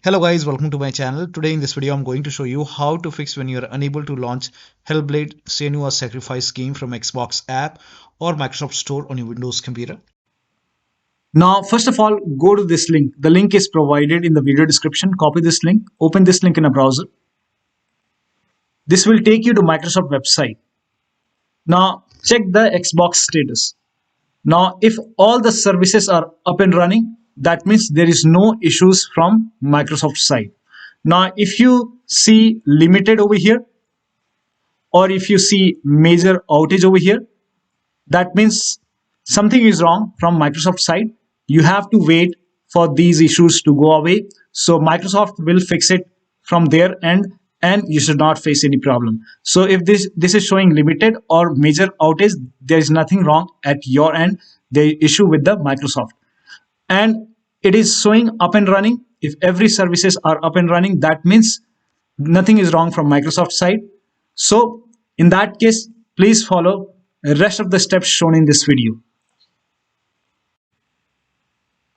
Hello guys, welcome to my channel. Today in this video I'm going to show you how to fix when you're unable to launch Hellblade Senua Sacrifice game from Xbox app or Microsoft Store on your Windows computer. Now, first of all, go to this link. The link is provided in the video description. Copy this link, open this link in a browser. This will take you to Microsoft website. Now, check the Xbox status. Now, if all the services are up and running, that means there is no issues from Microsoft side. Now, if you see limited over here, or if you see major outage over here, that means something is wrong from Microsoft side. You have to wait for these issues to go away. So Microsoft will fix it from their end and you should not face any problem. So if this is showing limited or major outage, there is nothing wrong at your end. The issue with the Microsoft. And it is showing up and running. If every services are up and running, that means nothing is wrong from Microsoft side. So in that case, please follow the rest of the steps shown in this video.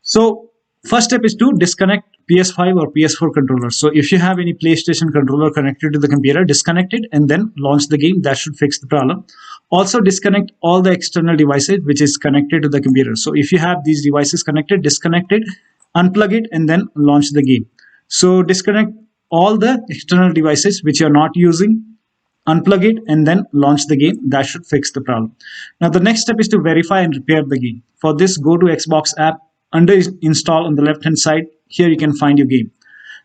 So first step is to disconnect PS5 or PS4 controller. So if you have any PlayStation controller connected to the computer, disconnect it and then launch the game. That should fix the problem. Also disconnect all the external devices which is connected to the computer. So if you have these devices connected, disconnect it, unplug it and then launch the game. So disconnect all the external devices which you are not using, unplug it and then launch the game. That should fix the problem. Now the next step is to verify and repair the game. For this, go to Xbox app. Under install on the left hand side, here you can find your game.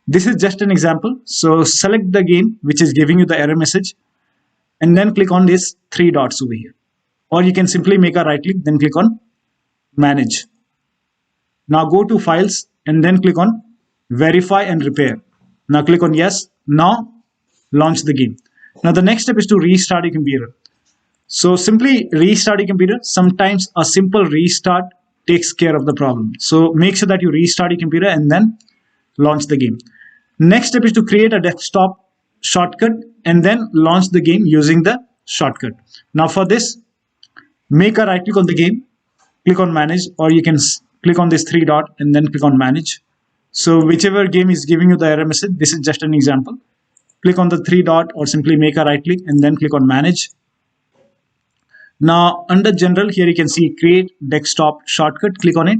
This is just an example. So select the game which is giving you the error message and then click on these three dots over here. Or you can simply make a right click, then click on manage. Now go to files and then click on verify and repair. Now click on yes. Now launch the game. Now the next step is to restart your computer. So simply restart your computer. Sometimes a simple restart takes care of the problem. So make sure that you restart your computer and then launch the game. Next step is to create a desktop shortcut and then launch the game using the shortcut. Now for this, make a right click on the game, click on manage, or you can click on this three dot and then click on manage. So whichever game is giving you the error message, this is just an example. Click on the three dot or simply make a right click and then click on manage. Now under general, here you can see create desktop shortcut, click on it.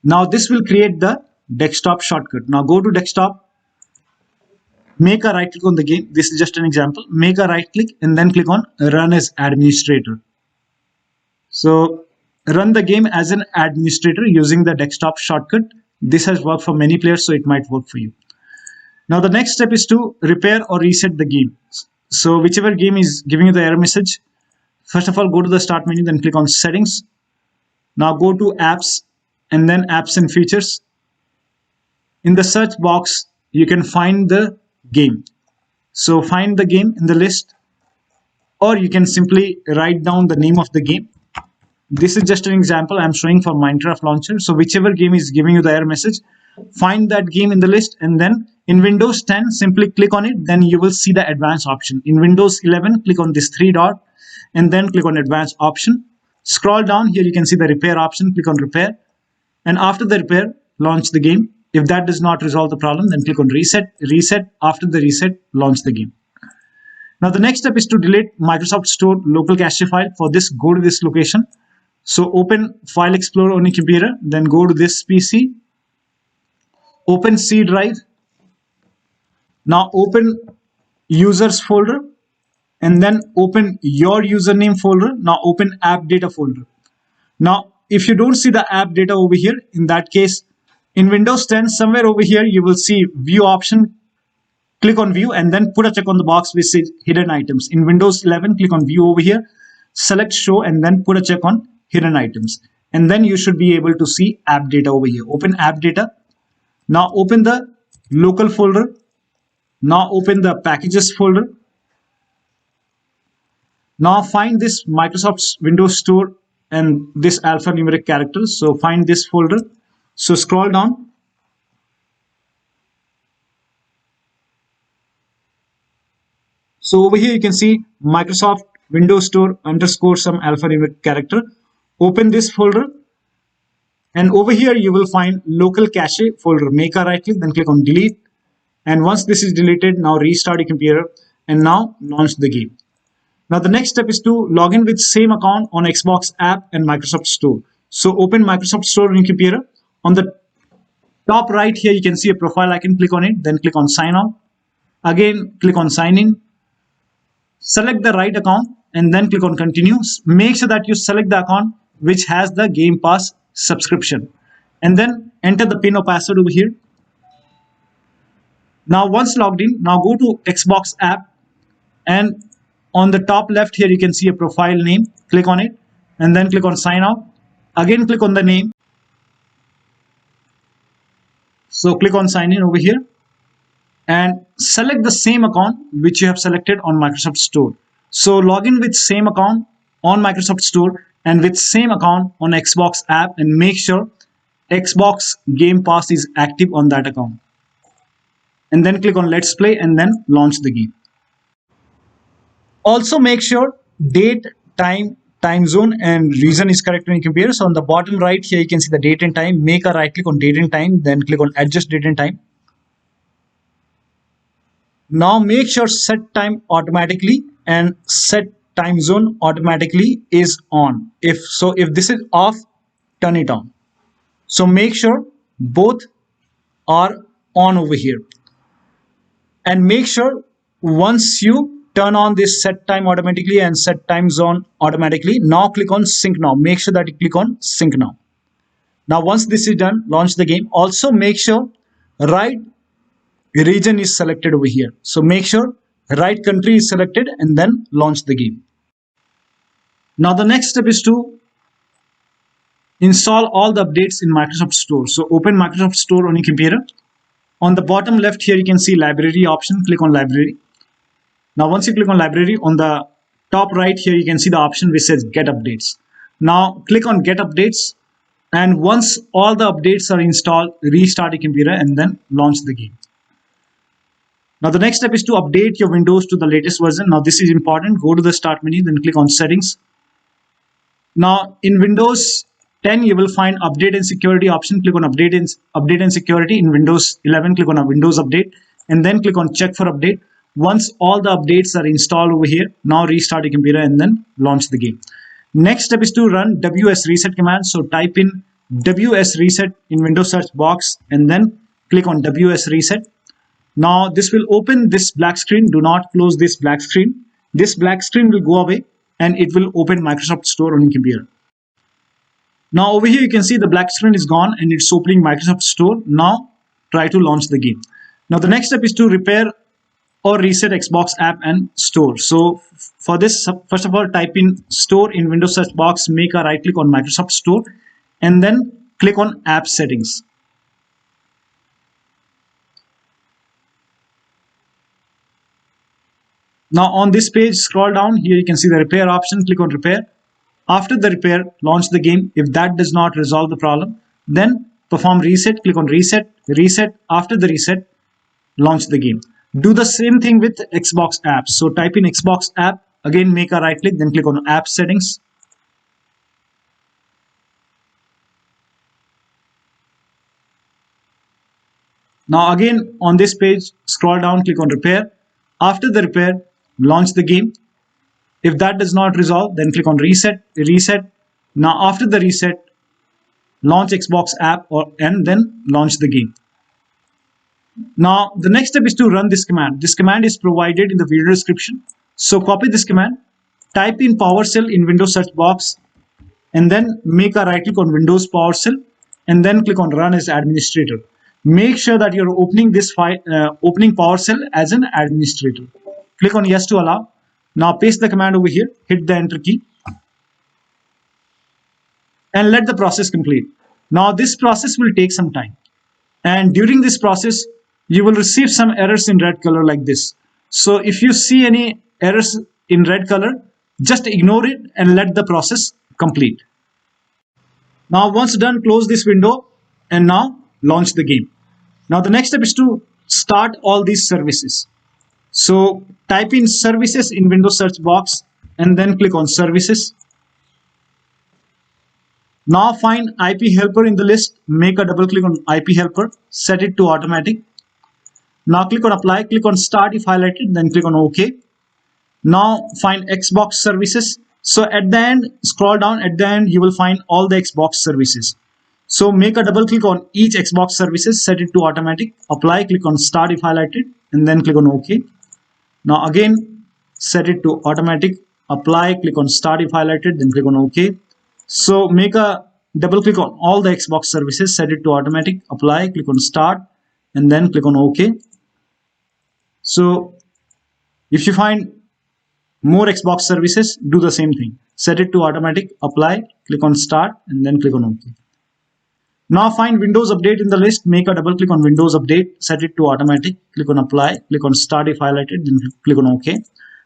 Now this will create the desktop shortcut. Now go to desktop, make a right click on the game. This is just an example. Make a right click and then click on run as administrator. So run the game as an administrator using the desktop shortcut. This has worked for many players, so it might work for you. Now the next step is to repair or reset the game. So whichever game is giving you the error message, first of all, go to the start menu, then click on settings. Now go to apps and then apps and features. In the search box, you can find the game. So find the game in the list, or you can simply write down the name of the game. This is just an example I'm showing for Minecraft launcher. So whichever game is giving you the error message, find that game in the list and then in Windows 10 simply click on it, then you will see the advanced option. In Windows 11 click on this three dot and then click on advanced option. Scroll down, here you can see the repair option, click on repair, and after the repair launch the game. If that does not resolve the problem, then click on reset. After the reset, launch the game. Now the next step is to delete Microsoft Store local cache file. For this, go to this location. So open File Explorer on your computer, then go to this PC, open C drive. Now open users folder and then open your username folder. Now open AppData folder. Now if you don't see the AppData over here, in that case, in Windows 10, somewhere over here, you will see view option. Click on view and then put a check on the box which says hidden items. In Windows 11, click on view over here, select show and then put a check on hidden items. And then you should be able to see AppData over here. Open AppData. Now open the local folder. Now open the packages folder. Now find this Microsoft Windows Store and this alphanumeric characters. So find this folder. So scroll down. So over here you can see Microsoft Windows Store _ some alphanumeric character. Open this folder And over here you will find local cache folder. Make a right click, then click on delete. And once this is deleted, now restart your computer and now launch the game. Now the next step is to log in with same account on Xbox app and Microsoft Store. So open Microsoft Store on your computer. On the top right here, you can see a profile icon. Click on it, then click on sign out. Again, click on sign in. Select the right account and then click on continue. Make sure that you select the account which has the Game Pass subscription. And then enter the PIN or password over here. Now once logged in, now go to Xbox app, and on the top left here you can see a profile name. Click on it and then click on sign out. Again click on the name. So click on sign in over here and select the same account which you have selected on Microsoft Store. So log in with same account on Microsoft Store and with same account on Xbox app, and make sure Xbox Game Pass is active on that account. And then click on let's play and then launch the game. Also make sure date, time zone and region is correct on your computer. So on the bottom right here you can see the date and time. Make a right click on date and time, then click on adjust date and time. Now make sure set time automatically and set time zone automatically is on. If this is off, turn it on. So make sure both are on over here. And make sure once you turn on this set time automatically and set time zone automatically, now click on sync now. Make sure that you click on sync now. Now once this is done, launch the game. Also make sure right region is selected over here. So make sure right country is selected and then launch the game. Now the next step is to install all the updates in Microsoft Store. So open Microsoft Store on your computer. On the bottom left here you can see library option. Click on library. Now once you click on library, on the top right here you can see the option which says get updates. Now click on get updates, and once all the updates are installed, restart your computer and then launch the game. Now the next step is to update your Windows to the latest version. Now this is important. Go to the start menu, then click on settings. Now in Windows 10 you will find update and security option. Click on update and security. In Windows 11 click on a Windows update and then click on check for update. Once all the updates are installed over here, now restart your computer and then launch the game. Next step is to run ws reset command. So type in ws reset in Windows search box and then click on ws reset. Now this will open this black screen. Do not close this black screen. This black screen will go away and it will open Microsoft Store on your computer. Now over here you can see the black screen is gone and it's opening Microsoft Store. Now try to launch the game. Now the next step is to repair or reset Xbox app and store. So for this, first of all, type in store in Windows search box, make a right click on Microsoft Store and then click on app settings. Now on this page, scroll down here, you can see the repair option. Click on repair. After the repair, launch the game. If that does not resolve the problem, then perform reset. Click on reset. After the reset, launch the game. Do the same thing with Xbox apps. So type in Xbox app, again make a right click, then click on app settings. Now again on this page, scroll down, click on repair. After the repair, launch the game. If that does not resolve, then click on reset. Now after the reset, launch Xbox app and then launch the game. Now the next step is to run this command. This command is provided in the video description. So copy this command, type in PowerShell in Windows search box and then make a right click on Windows PowerShell and then click on run as administrator. Make sure that you're opening this file, opening PowerShell as an administrator. Click on yes to allow. Now paste the command over here, hit the enter key and let the process complete. Now this process will take some time, and during this process you will receive some errors in red color like this. So if you see any errors in red color, just ignore it and let the process complete. Now once done, close this window and now launch the game. Now the next step is to start all these services. So type in services in Windows search box and then click on services. Now find IP helper in the list, make a double click on IP helper, set it to automatic. Now click on apply, click on start if highlighted, then click on OK. Now find Xbox services. So at the end, scroll down, at the end you will find all the Xbox services. So make a double click on each Xbox services, set it to automatic, apply, click on start if highlighted, and then click on OK. Now again, set it to automatic, apply, click on start if highlighted, then click on OK. So make a double click on all the Xbox services, set it to automatic, apply, click on start, and then click on OK. So if you find more Xbox services, do the same thing. Set it to automatic, apply, click on start, and then click on OK. Now find Windows Update in the list, make a double click on Windows Update, set it to automatic, click on apply, click on start if highlighted, then click on OK.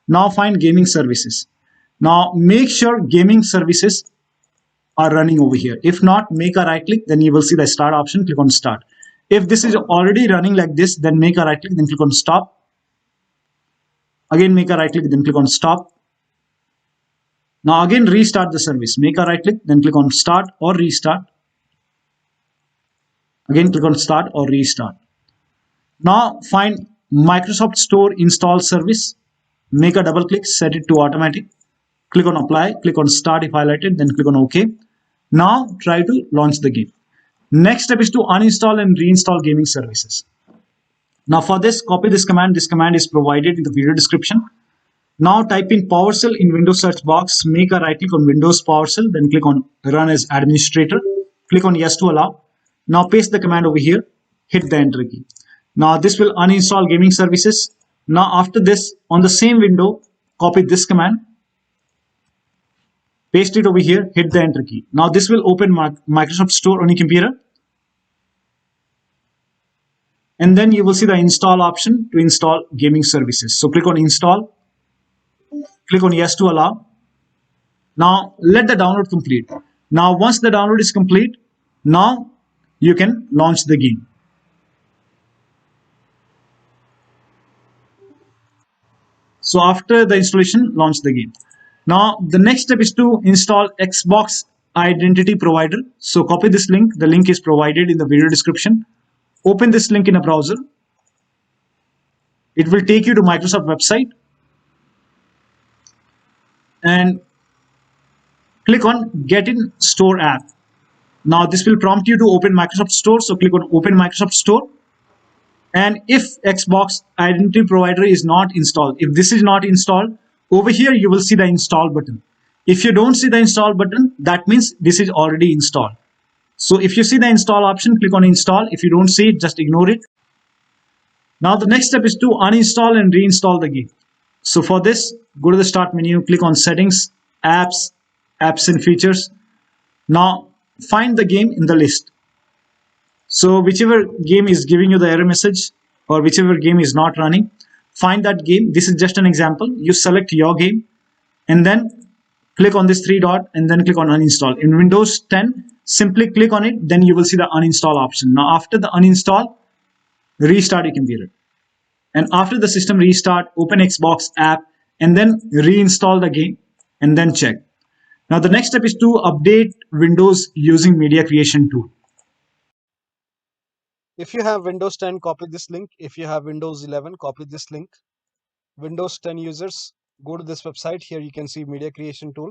Now find gaming services. Now make sure gaming services are running over here. If not, make a right click, then you will see the start option, click on start. If this is already running like this, then make a right click, then click on stop. Again, make a right click, then click on stop. Now again, restart the service. Make a right click, then click on start or restart. Again, click on start or restart. Now find Microsoft Store install service. Make a double click, set it to automatic. Click on apply, click on start if highlighted, then click on OK. Now try to launch the game. Next step is to uninstall and reinstall gaming services. Now for this, copy this command. This command is provided in the video description. Now type in PowerShell in Windows search box, make a right click on Windows PowerShell, then click on Run as Administrator, click on Yes to allow. Now paste the command over here, hit the enter key. Now this will uninstall gaming services. Now after this, on the same window, copy this command, paste it over here, hit the enter key. Now this will open Microsoft Store on your computer. And then you will see the install option to install gaming services. So click on install, click on Yes to allow. Now let the download complete. Now once the download is complete, now you can launch the game. So after the installation, launch the game. Now the next step is to install Xbox Identity Provider. So copy this link. The link is provided in the video description. Open this link in a browser. It will take you to Microsoft website. And click on Get in Store app. Now this will prompt you to open Microsoft Store. So click on Open Microsoft Store. And if Xbox Identity Provider is not installed, if this is not installed, over here you will see the install button. If you don't see the install button, that means this is already installed. So if you see the install option, click on install. If you don't see it, just ignore it. Now the next step is to uninstall and reinstall the game. So for this, go to the start menu, click on settings, apps, apps and features. Now find the game in the list. So whichever game is giving you the error message or whichever game is not running, find that game. This is just an example. You select your game and then click on this three dot and then click on uninstall. In Windows 10, simply click on it, then you will see the uninstall option. Now after the uninstall, restart your computer. And after the system restart, open Xbox app and then reinstall the game and then check. Now the next step is to update Windows using media creation tool. If you have Windows 10, copy this link. If you have Windows 11, copy this link. Windows 10 users, go to this website. Here you can see media creation tool.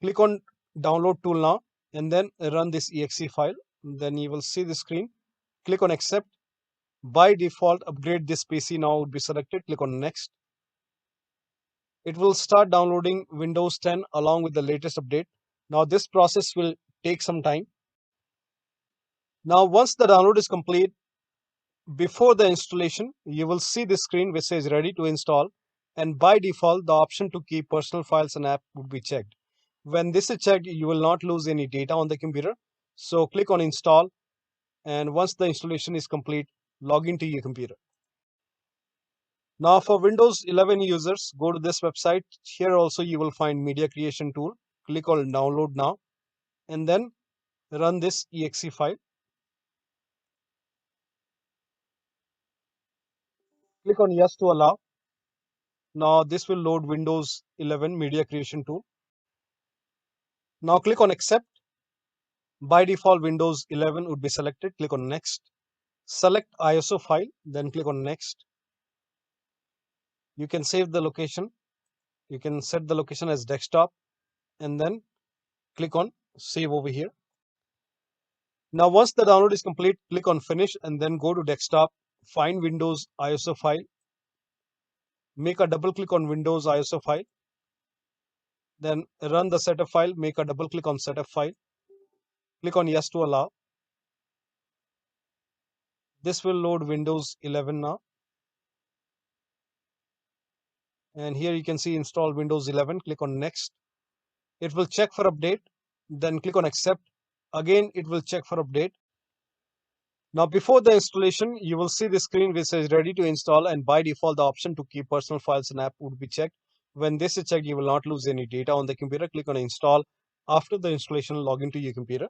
Click on download tool now and then run this exe file. Then you will see the screen. Click on accept. By default, upgrade this PC now would be selected. Click on next. It will start downloading Windows 10 along with the latest update. Now this process will take some time. Now once the download is complete, before the installation, you will see this screen which says ready to install, and by default the option to keep personal files and app would be checked. When this is checked, you will not lose any data on the computer. So click on install, and once the installation is complete, log into your computer. Now for Windows 11 users, go to this website. Here also you will find media creation tool. Click on download now and then run this exe file. Click on yes to allow. Now this will load Windows 11 media creation tool. Now click on accept. By default, Windows 11 would be selected. Click on Next. Select ISO file, then click on Next. You can save the location. You can set the location as desktop and then click on Save over here. Now, once the download is complete, click on Finish and then go to Desktop. Find Windows ISO file. Make a double click on Windows ISO file. Then run the setup file. Make a double click on setup file. Click on Yes to allow. This will load Windows 11 now. And here you can see install Windows 11. Click on Next. It will check for update. Then click on Accept. Again, it will check for update. Now, before the installation, you will see the screen which says ready to install, and by default, the option to keep personal files and app would be checked. When this is checked, you will not lose any data on the computer. Click on install. After the installation, log into your computer.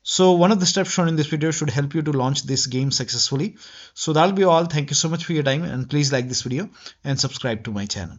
So one of the steps shown in this video should help you to launch this game successfully. So that'll be all. Thank you so much for your time, and please like this video and subscribe to my channel.